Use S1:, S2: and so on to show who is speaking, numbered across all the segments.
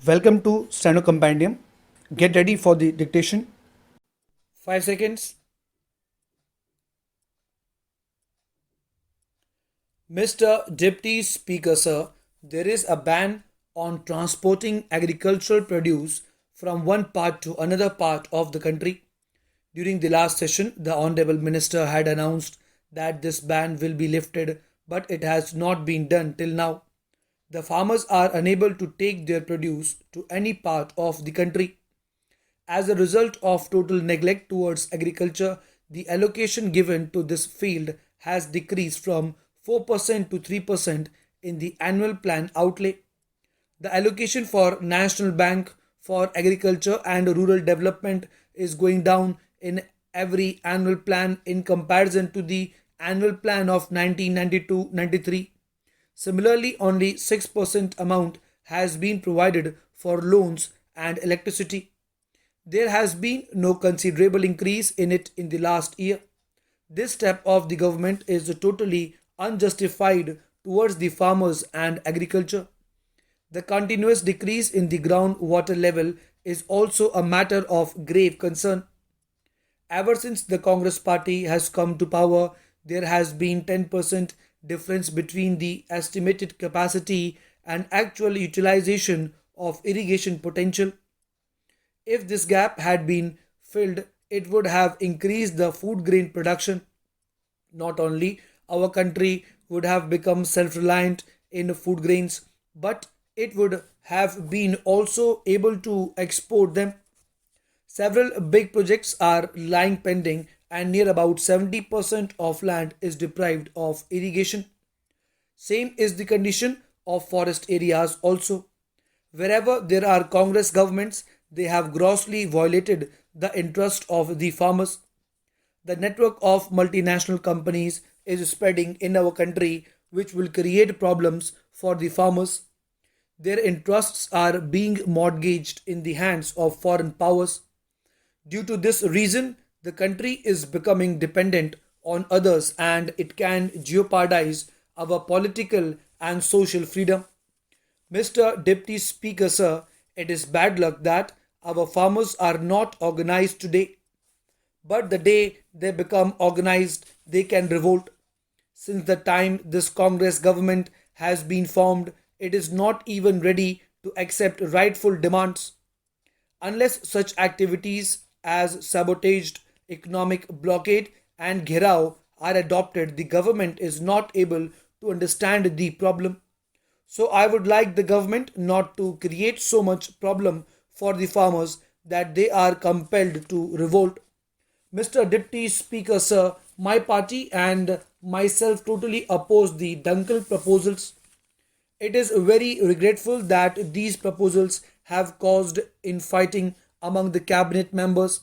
S1: Welcome to Steno Compendium. Get ready for the dictation. 5 seconds. Mr. Deputy Speaker, sir, there is a ban on transporting agricultural produce from one part to another part of the country. During the last session, the Honorable Minister had announced that this ban will be lifted, but it has not been done till now. The farmers are unable to take their produce to any part of the country. As a result of total neglect towards agriculture, the allocation given to this field has decreased from 4% to 3% in the annual plan outlay. The allocation for National Bank for Agriculture and Rural Development is going down in every annual plan in comparison to the annual plan of 1992-93. Similarly, only 6% amount has been provided for loans and electricity. There has been no considerable increase in it in the last year. This step of the government is totally unjustified towards the farmers and agriculture. The continuous decrease in the groundwater level is also a matter of grave concern. Ever since the Congress party has come to power, there has been 10% difference between the estimated capacity and actual utilization of irrigation potential. If this gap had been filled, it would have increased the food grain production. Not only our country would have become self-reliant in food grains, but it would have been also able to export them. Several big projects are lying pending and near about 70% of land is deprived of irrigation. Same is the condition of forest areas also. Wherever there are Congress governments, they have grossly violated the interest of the farmers. The network of multinational companies is spreading in our country, which will create problems for the farmers. Their interests are being mortgaged in the hands of foreign powers. Due to this reason, the country is becoming dependent on others and it can jeopardize our political and social freedom. Mr. Deputy Speaker, sir, it is bad luck that our farmers are not organized today. But the day they become organized, they can revolt. Since the time this Congress government has been formed, it is not even ready to accept rightful demands. Unless such activities as sabotaged, economic blockade, and gherao are adopted, the government is not able to understand the problem. So I would like the government not to create so much problem for the farmers that they are compelled to revolt. Mr. Deputy Speaker, sir, my party and myself totally oppose the Dunkel proposals. It is very regretful that these proposals have caused infighting among the cabinet members.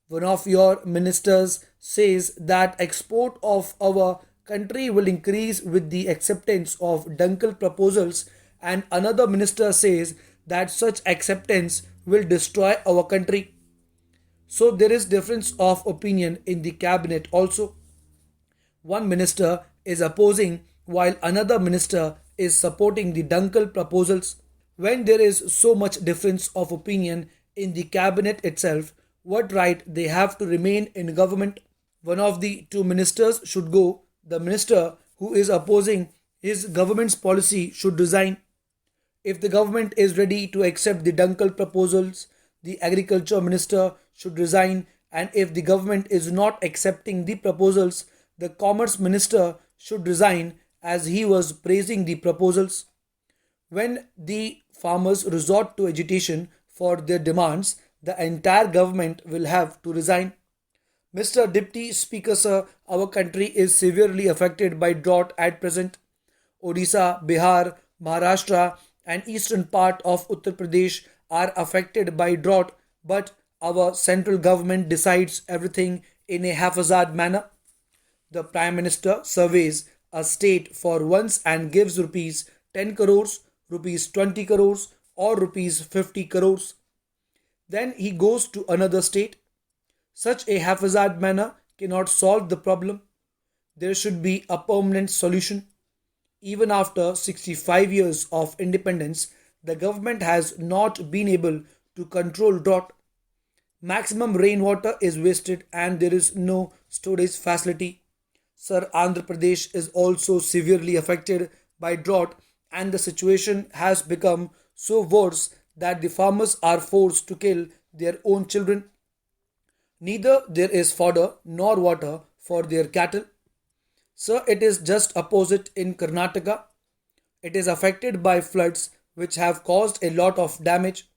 S1: One of your ministers says that export of our country will increase with the acceptance of Dunkel proposals, and another minister says that such acceptance will destroy our country. So there is difference of opinion in the cabinet also. One minister is opposing while another minister is supporting the Dunkel proposals. When there is so much difference of opinion in the cabinet itself, what right they have to remain in government? One of the two ministers should go. The minister who is opposing his government's policy should resign. If the government is ready to accept the Dunkel proposals, the agriculture minister should resign, and if the government is not accepting the proposals, the commerce minister should resign as he was praising the proposals. When the farmers resort to agitation for their demands, the entire government will have to resign. Mr. Deputy Speaker, sir, our country is severely affected by drought at present. Odisha, Bihar, Maharashtra, and eastern part of Uttar Pradesh are affected by drought, but our central government decides everything in a haphazard manner. The Prime Minister surveys a state for once and gives rupees 10 crores, rupees 20 crores, or rupees 50 crores. Then he goes to another state. Such a haphazard manner cannot solve the problem. There should be a permanent solution. Even after 65 years of independence, the government has not been able to control drought. Maximum rainwater is wasted and there is no storage facility. Sir, Andhra Pradesh is also severely affected by drought, and the situation has become so worse that the farmers are forced to kill their own children. Neither there is fodder nor water for their cattle. Sir, it is just opposite in Karnataka. It is affected by floods which have caused a lot of damage.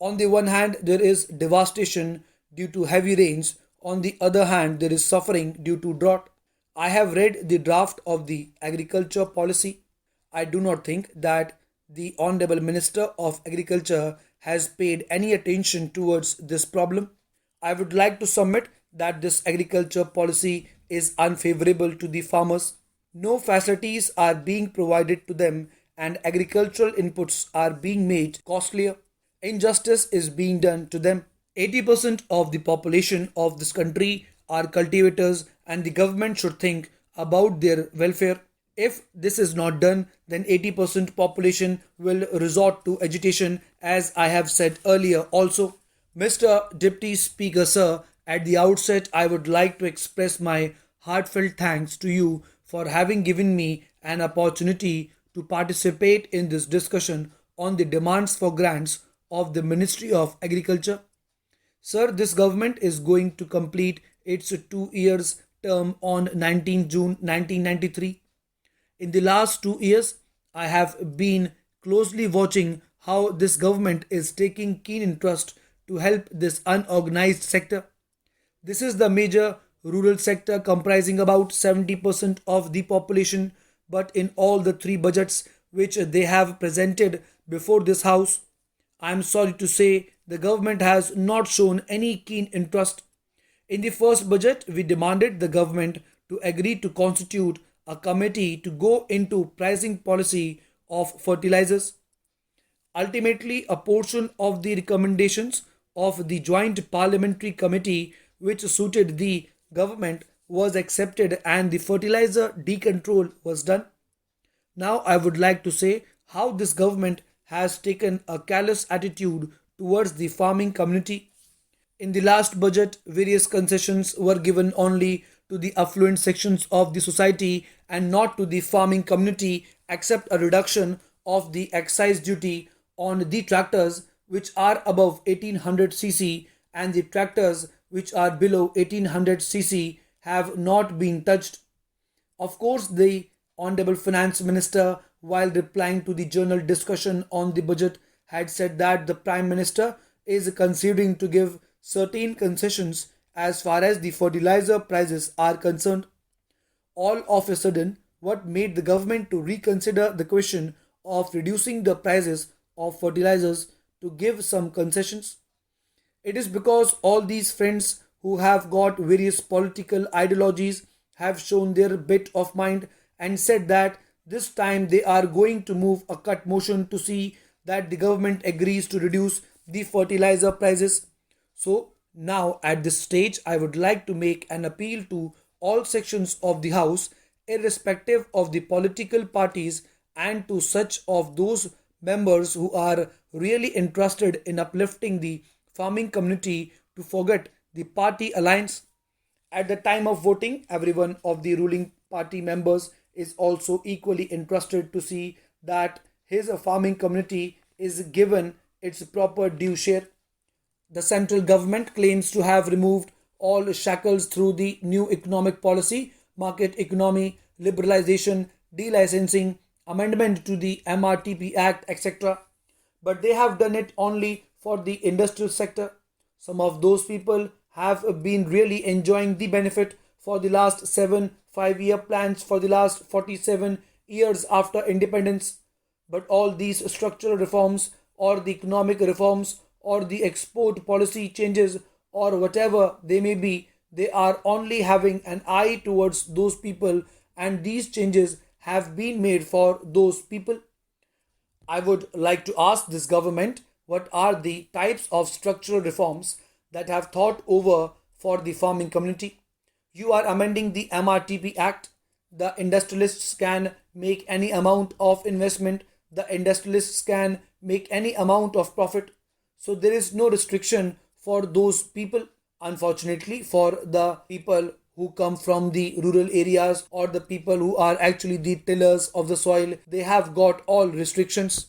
S1: On the one hand, there is devastation due to heavy rains. On the other hand, there is suffering due to drought. I have read the draft of the agriculture policy. I do not think that the Honorable Minister of Agriculture has paid any attention towards this problem. I would like to submit that this agriculture policy is unfavorable to the farmers. No facilities are being provided to them, and agricultural inputs are being made costlier. Injustice is being done to them. 80% of the population of this country are cultivators, and the government should think about their welfare. If this is not done, then 80% population will resort to agitation, as I have said earlier also. Mr. Deputy Speaker, sir, at the outset, I would like to express my heartfelt thanks to you for having given me an opportunity to participate in this discussion on the demands for grants of the Ministry of Agriculture. Sir, this government is going to complete its 2 years term on 19 June 1993. In the last 2 years, I have been closely watching how this government is taking keen interest to help this unorganized sector. This is the major rural sector comprising about 70% of the population, but in all the three budgets which they have presented before this house, I am sorry to say the government has not shown any keen interest. In the first budget, we demanded the government to agree to constitute a committee to go into pricing policy of fertilizers. Ultimately, a portion of the recommendations of the Joint Parliamentary Committee, which suited the government, was accepted and the fertilizer decontrol was done. Now, I would like to say how this government has taken a callous attitude towards the farming community. In the last budget, various concessions were given only to the affluent sections of the society and not to the farming community, except a reduction of the excise duty on the tractors which are above 1800 cc, and the tractors which are below 1800 cc have not been touched. Of course, the Honorable Finance Minister, while replying to the general discussion on the budget, had said that the Prime Minister is considering to give certain concessions as far as the fertilizer prices are concerned. All of a sudden, what made the government to reconsider the question of reducing the prices of fertilizers to give some concessions? It is because all these friends who have got various political ideologies have shown their bit of mind and said that this time they are going to move a cut motion to see that the government agrees to reduce the fertilizer prices. So now at this stage, I would like to make an appeal to all sections of the House, irrespective of the political parties, and to such of those members who are really interested in uplifting the farming community to forget the party alliance. At the time of voting, everyone of the ruling party members is also equally interested to see that his farming community is given its proper due share. The central government claims to have removed all shackles through the new economic policy, market economy, liberalization, delicensing, amendment to the MRTP Act, etc. But they have done it only for the industrial sector. Some of those people have been really enjoying the benefit for the last 7 5-year plans for the last 47 years after independence. But all these structural reforms or the economic reforms or the export policy changes or whatever they may be, they are only having an eye towards those people, and these changes have been made for those people. I would like to ask this government what are the types of structural reforms that have thought over for the farming community. You are amending the MRTP Act. The industrialists can make any amount of investment the industrialists can make any amount of profit. So there is no restriction for those people. Unfortunately, for the people who come from the rural areas or the people who are actually the tillers of the soil, they have got all restrictions.